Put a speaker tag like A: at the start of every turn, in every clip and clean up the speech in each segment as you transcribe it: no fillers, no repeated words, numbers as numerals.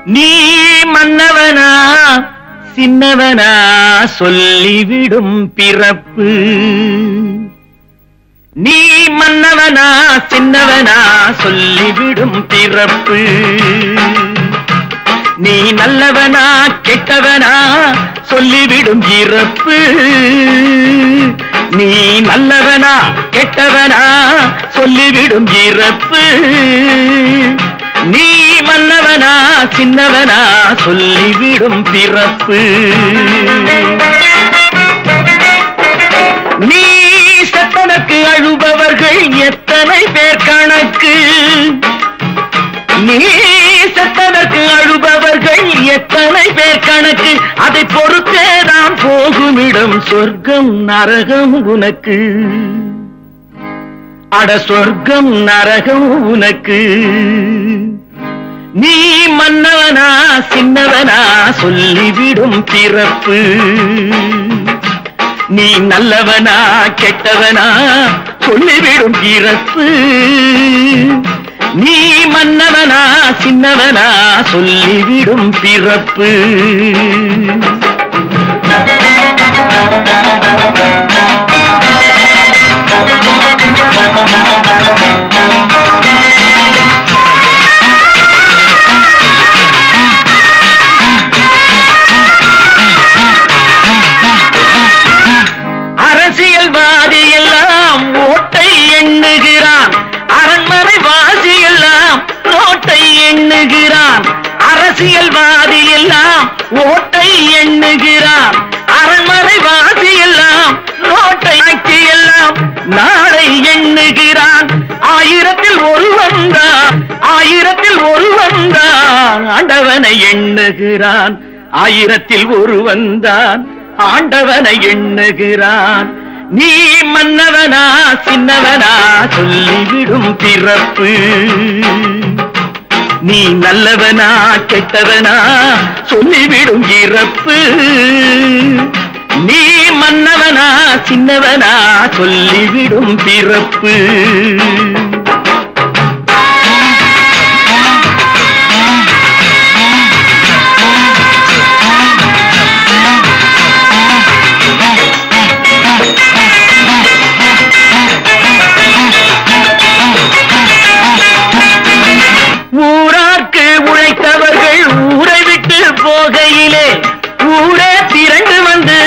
A: நீ மன்னவனா சின்னவனா சொல்லிவிடும் பிறப்பு. நீ மன்னவனா சின்னவனா சொல்லிவிடும் பிறப்பு. நீ நல்லவனா கெட்டவனா சொல்லிவிடும் இறப்பு. நீ நல்லவனா கெட்டவனா சொல்லிவிடும் இறப்பு. நீ மன்னவனா சின்னவனா சொல்லிவிடும் பிறப்பு. நீ செத்தனக்கு அழுபவர்கள் எத்தனை பேர் கணக்கு. நீ செத்தனக்கு அழுபவர்கள் எத்தனை பேர் கணக்கு. அதை பொறுத்தே நாம் போகுமிடம் சொர்க்கம் நரகம் உனக்கு. அட சொர்க்கம் நரகம் உனக்கு. நீ மன்னவனா சின்னவனா சொல்லிவிடும் பிறப்பு. நீ நல்லவனா கெட்டவனா சொல்லிவிடும் பிறப்பு. நீ மன்னவனா சின்னவனா சொல்லிவிடும் பிறப்பு. அரசியல்வாதி எல்லாம் ஓட்டை எண்ணுகிறான். அரண்மனை வாசி எல்லாம் நோட்டை எண்ணுகிறான். அரசியல்வாதி எல்லாம் ஓட்டை எண்ணுகிறான். அரண்மனை வாசி எல்லாம் நோட்டை எல்லாம் நாளை எண்ணுகிறான். ஆயிரத்தில் ஒருவன் தான், ஆயிரத்தில் ஒருவன் தான் ஆண்டவனை எண்ணுகிறான். ஆயிரத்தில் ஒருவன் தான் ஆண்டவனை எண்ணுகிறான். நீ மன்னவனா சின்னவனா சொல்லிவிடும் பிறப்பு. நீ நல்லவனா கெட்டவனா சொல்லிவிடும் இறப்பு. நீ மன்னவனா சின்னவனா சொல்லிவிடும் பிறப்பு. ஊரார்க்கு உழைத்தவர்கள் ஊரை விட்டு போகையிலே ஊரே திரண்டு வந்து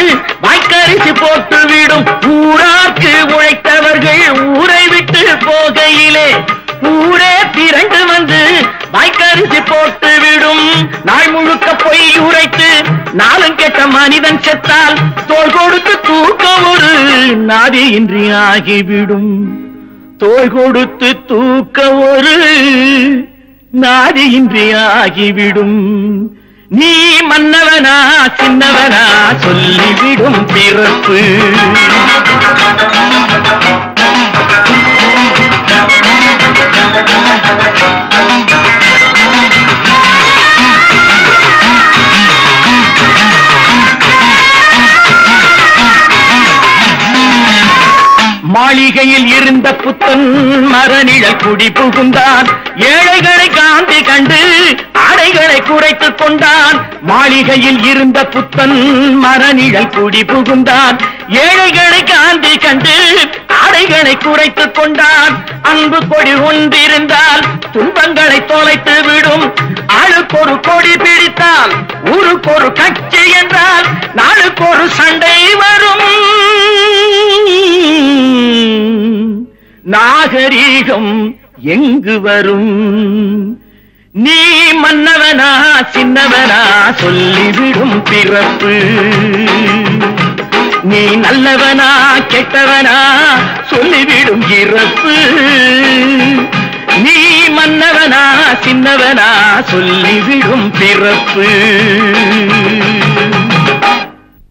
A: வாய்க்கரிசி போட்டுவிடும். ஊரார்க்கு உழைத்தவர்கள் ஊரை விட்டு போகையிலே ஊரே திரண்டு வந்து வாய்க்கரிசி போட்டுவிடும். நாள் முழுக்க பொய் உரைத்து நாளும் கெட்ட மனிதன் செத்தால் தோள் கொடுத்து தூக்க ஒரு நாதியின்றி ஆகிவிடும். தோள் கொடுத்து தூக்க ஒரு நாதியின்றி ஆகிவிடும். நீ மன்னவனா சின்னவனா சொல்லிவிடும் பிறப்பு. மாளிகையில் இருந்த புத்தன் மரநிழல் குடி புகுந்தான். ஏழைகளை காந்தி கண்டு ஆடைகளை குறைத்துக் கொண்டான். மாளிகையில் இருந்த புத்தன் மரநிழல் குடி புகுந்தான். ஏழைகளை காந்தி கண்டு ஆடைகளை குறைத்துக் கொண்டான். அன்பு கொடி ஒன்றிருந்தால் துன்பங்களை தொலைத்து விடும். ஆளுக்கு ஒரு கொடி பிடித்தால் ஊருக்கு ஒரு கட்சி என்றால் நாளுக்கு ஒரு சண்டை வரும். நாகரீகம் எங்கு வரும். நீ மன்னவனா சின்னவனா சொல்லிவிடும் பிறப்பு. நீ நல்லவனா கெட்டவனா சொல்லிவிடும் இறப்பு. நீ மன்னவனா சின்னவனா சொல்லிவிடும் பிறப்பு.